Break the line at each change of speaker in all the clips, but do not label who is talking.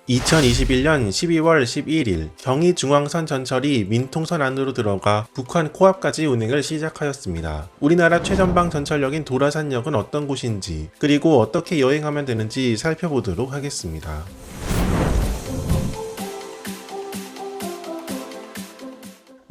2021년 12월 11일 경의중앙선 전철이 민통선 안으로 들어가 북한 코앞까지 운행을 시작하였습니다. 우리나라 최전방 전철역인 도라산역은 어떤 곳인지, 그리고 어떻게 여행하면 되는지 살펴보도록 하겠습니다.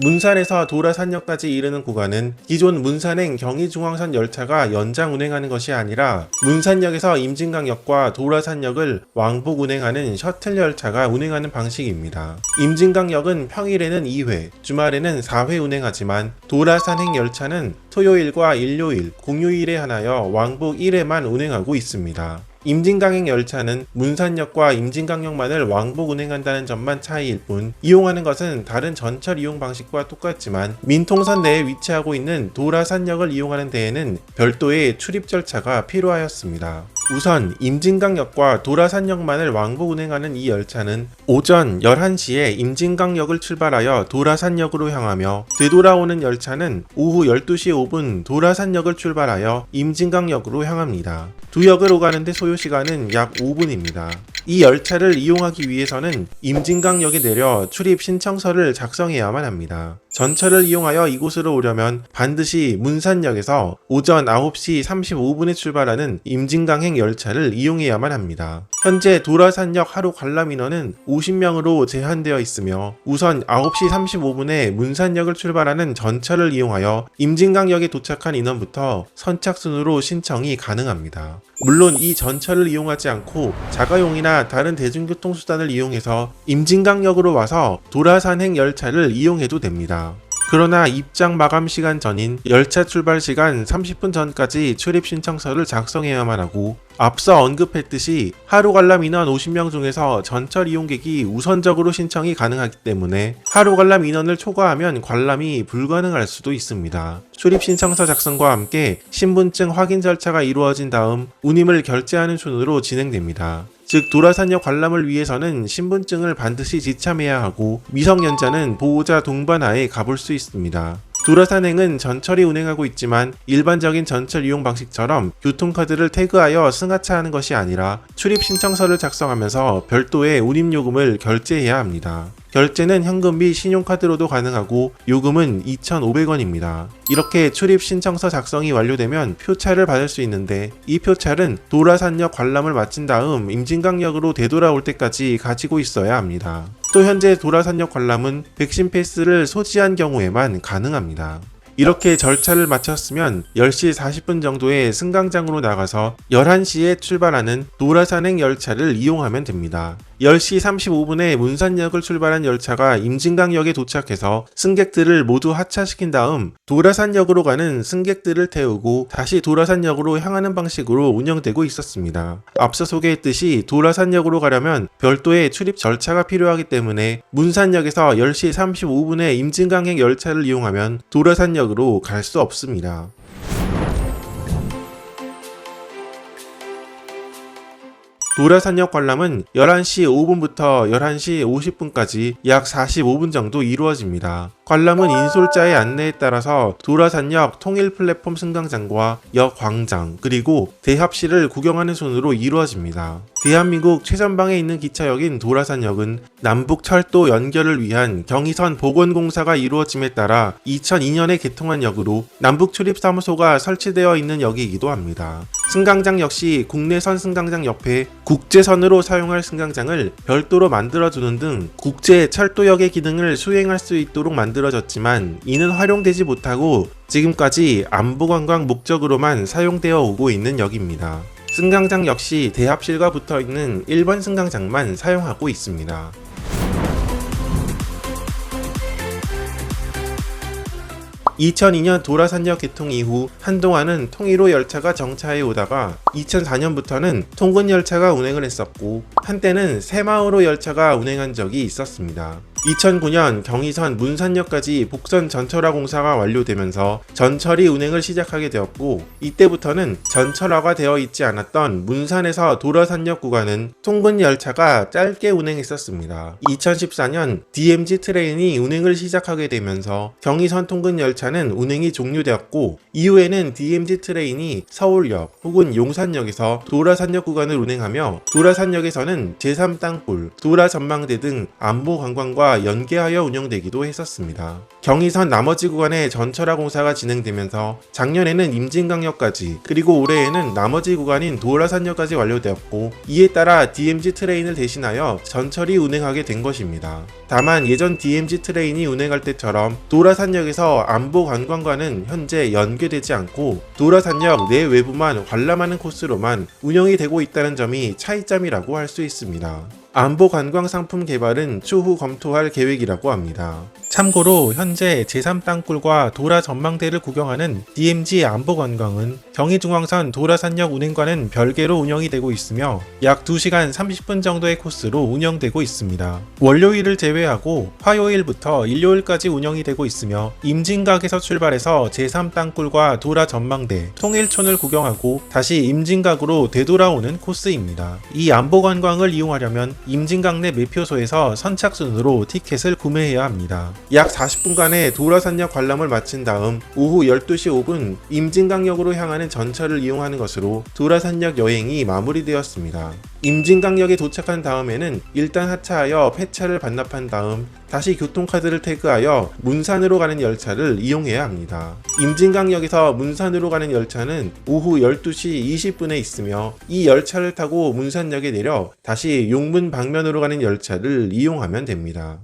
문산에서 도라산역까지 이르는 구간은 기존 문산행 경의중앙선 열차가 연장 운행하는 것이 아니라 문산역에서 임진강역과 도라산역을 왕복 운행하는 셔틀 열차가 운행하는 방식입니다. 임진강역은 평일에는 2회, 주말에는 4회 운행하지만 도라산행 열차는 토요일과 일요일, 공휴일에 한하여 왕복 1회만 운행하고 있습니다. 임진강행 열차는 문산역과 임진강역만을 왕복 운행한다는 점만 차이일 뿐, 이용하는 것은 다른 전철 이용 방식과 똑같지만 민통선 내에 위치하고 있는 도라산역을 이용하는 데에는 별도의 출입 절차가 필요하였습니다. 우선 임진강역과 도라산역만을 왕복 운행하는 이 열차는 오전 11시에 임진강역을 출발하여 도라산역으로 향하며, 되돌아오는 열차는 오후 12시 5분 도라산역을 출발하여 임진강역으로 향합니다. 두 역을 오가는데 소요시간은 약 5분입니다. 이 열차를 이용하기 위해서는 임진강역에 내려 출입 신청서를 작성해야만 합니다. 전철을 이용하여 이곳으로 오려면 반드시 문산역에서 오전 9시 35분에 출발하는 임진강행 열차를 이용해야만 합니다. 현재 도라산역 하루 관람 인원은 50명으로 제한되어 있으며, 우선 9시 35분에 문산역을 출발하는 전철을 이용하여 임진강역에 도착한 인원부터 선착순으로 신청이 가능합니다. 물론 이 전철을 이용하지 않고 자가용이나 다른 대중교통수단을 이용해서 임진강역으로 와서 도라산행 열차를 이용해도 됩니다. 그러나 입장 마감 시간 전인 열차 출발 시간 30분 전까지 출입 신청서를 작성해야만 하고, 앞서 언급했듯이 하루 관람 인원 50명 중에서 전철 이용객이 우선적으로 신청이 가능하기 때문에 하루 관람 인원을 초과하면 관람이 불가능할 수도 있습니다. 출입 신청서 작성과 함께 신분증 확인 절차가 이루어진 다음 운임을 결제하는 순으로 진행됩니다. 즉, 도라산역 관람을 위해서는 신분증을 반드시 지참해야 하고, 미성년자는 보호자 동반하에 가볼 수 있습니다. 도라산행은 전철이 운행하고 있지만 일반적인 전철 이용 방식처럼 교통카드를 태그하여 승하차하는 것이 아니라 출입 신청서를 작성하면서 별도의 운임요금을 결제해야 합니다. 결제는 현금 및 신용카드로도 가능하고 요금은 2,500원입니다. 이렇게 출입 신청서 작성이 완료되면 표차를 받을 수 있는데, 이 표차는 도라산역 관람을 마친 다음 임진강역으로 되돌아올 때까지 가지고 있어야 합니다. 또 현재 도라산역 관람은 백신 패스를 소지한 경우에만 가능합니다. 이렇게 절차를 마쳤으면 10시 40분 정도에 승강장으로 나가서 11시에 출발하는 도라산행 열차를 이용하면 됩니다. 10시 35분에 문산역을 출발한 열차가 임진강역에 도착해서 승객들을 모두 하차시킨 다음 도라산역으로 가는 승객들을 태우고 다시 도라산역으로 향하는 방식으로 운영되고 있었습니다. 앞서 소개했듯이 도라산역으로 가려면 별도의 출입 절차가 필요하기 때문에 문산역에서 10시 35분에 임진강행 열차를 이용하면 도라산역으로 갈 수 없습니다. 도라산역 관람은 11시 5분부터 11시 50분까지 약 45분 정도 이루어집니다. 관람은 인솔자의 안내에 따라서 도라산역 통일 플랫폼 승강장과 역 광장, 그리고 대합실을 구경하는 순으로 이루어집니다. 대한민국 최전방에 있는 기차역인 도라산역은 남북 철도 연결을 위한 경의선 복원공사가 이루어짐에 따라 2002년에 개통한 역으로 남북 출입사무소가 설치되어 있는 역이기도 합니다. 승강장 역시 국내선 승강장 옆에 국제선으로 사용할 승강장을 별도로 만들어주는 등 국제 철도역의 기능을 수행할 수 있도록 만들어졌지만, 이는 활용되지 못하고 지금까지 안보관광 목적으로만 사용되어 오고 있는 역입니다. 승강장 역시 대합실과 붙어있는 1번 승강장만 사용하고 있습니다. 2002년 도라산역 개통 이후 한동안은 통일호 열차가 정차해 오다가 2004년부터는 통근 열차가 운행을 했었고, 한때는 새마을호 열차가 운행한 적이 있었습니다. 2009년 경의선 문산역까지 복선 전철화 공사가 완료되면서 전철이 운행을 시작하게 되었고, 이때부터는 전철화가 되어 있지 않았던 문산에서 도라산역 구간은 통근 열차가 짧게 운행했었습니다. 2014년 DMZ 트레인이 운행을 시작하게 되면서 경의선 통근 열차는 운행이 종료되었고, 이후에는 DMZ 트레인이 서울역 혹은 용산역에서 도라산역 구간을 운행하며, 도라산역에서는 제3땅굴, 도라전망대 등 안보 관광과 연계하여 운영되기도 했었습니다. 경의선 나머지 구간의 전철화 공사가 진행되면서 작년에는 임진강역까지, 그리고 올해에는 나머지 구간인 도라산역까지 완료되었고, 이에 따라 DMZ 트레인을 대신하여 전철이 운행하게 된 것입니다. 다만 예전 DMZ 트레인이 운행할 때처럼 도라산역에서 안보 관광과는 현재 연계되지 않고 도라산역 내 외부만 관람하는 코스로만 운영이 되고 있다는 점이 차이점이라고 할 수 있습니다. 안보 관광 상품 개발은 추후 검토할 계획이라고 합니다. 참고로 현재 제3땅굴과 도라 전망대를 구경하는 DMZ 안보 관광은 경의중앙선 도라산역 운행과는 별개로 운영이 되고 있으며 약 2시간 30분 정도의 코스로 운영되고 있습니다. 월요일을 제외하고 화요일부터 일요일까지 운영이 되고 있으며, 임진각에서 출발해서 제3땅굴과 도라 전망대, 통일촌을 구경하고 다시 임진각으로 되돌아오는 코스입니다. 이 안보 관광을 이용하려면 임진각 내 매표소에서 선착순으로 티켓을 구매해야 합니다. 약 40분간의 도라산역 관람을 마친 다음 오후 12시 5분 임진강역으로 향하는 전철을 이용하는 것으로 도라산역 여행이 마무리되었습니다. 임진강역에 도착한 다음에는 일단 하차하여 폐차를 반납한 다음 다시 교통카드를 태그하여 문산으로 가는 열차를 이용해야 합니다. 임진강역에서 문산으로 가는 열차는 오후 12시 20분에 있으며, 이 열차를 타고 문산역에 내려 다시 용문 방면으로 가는 열차를 이용하면 됩니다.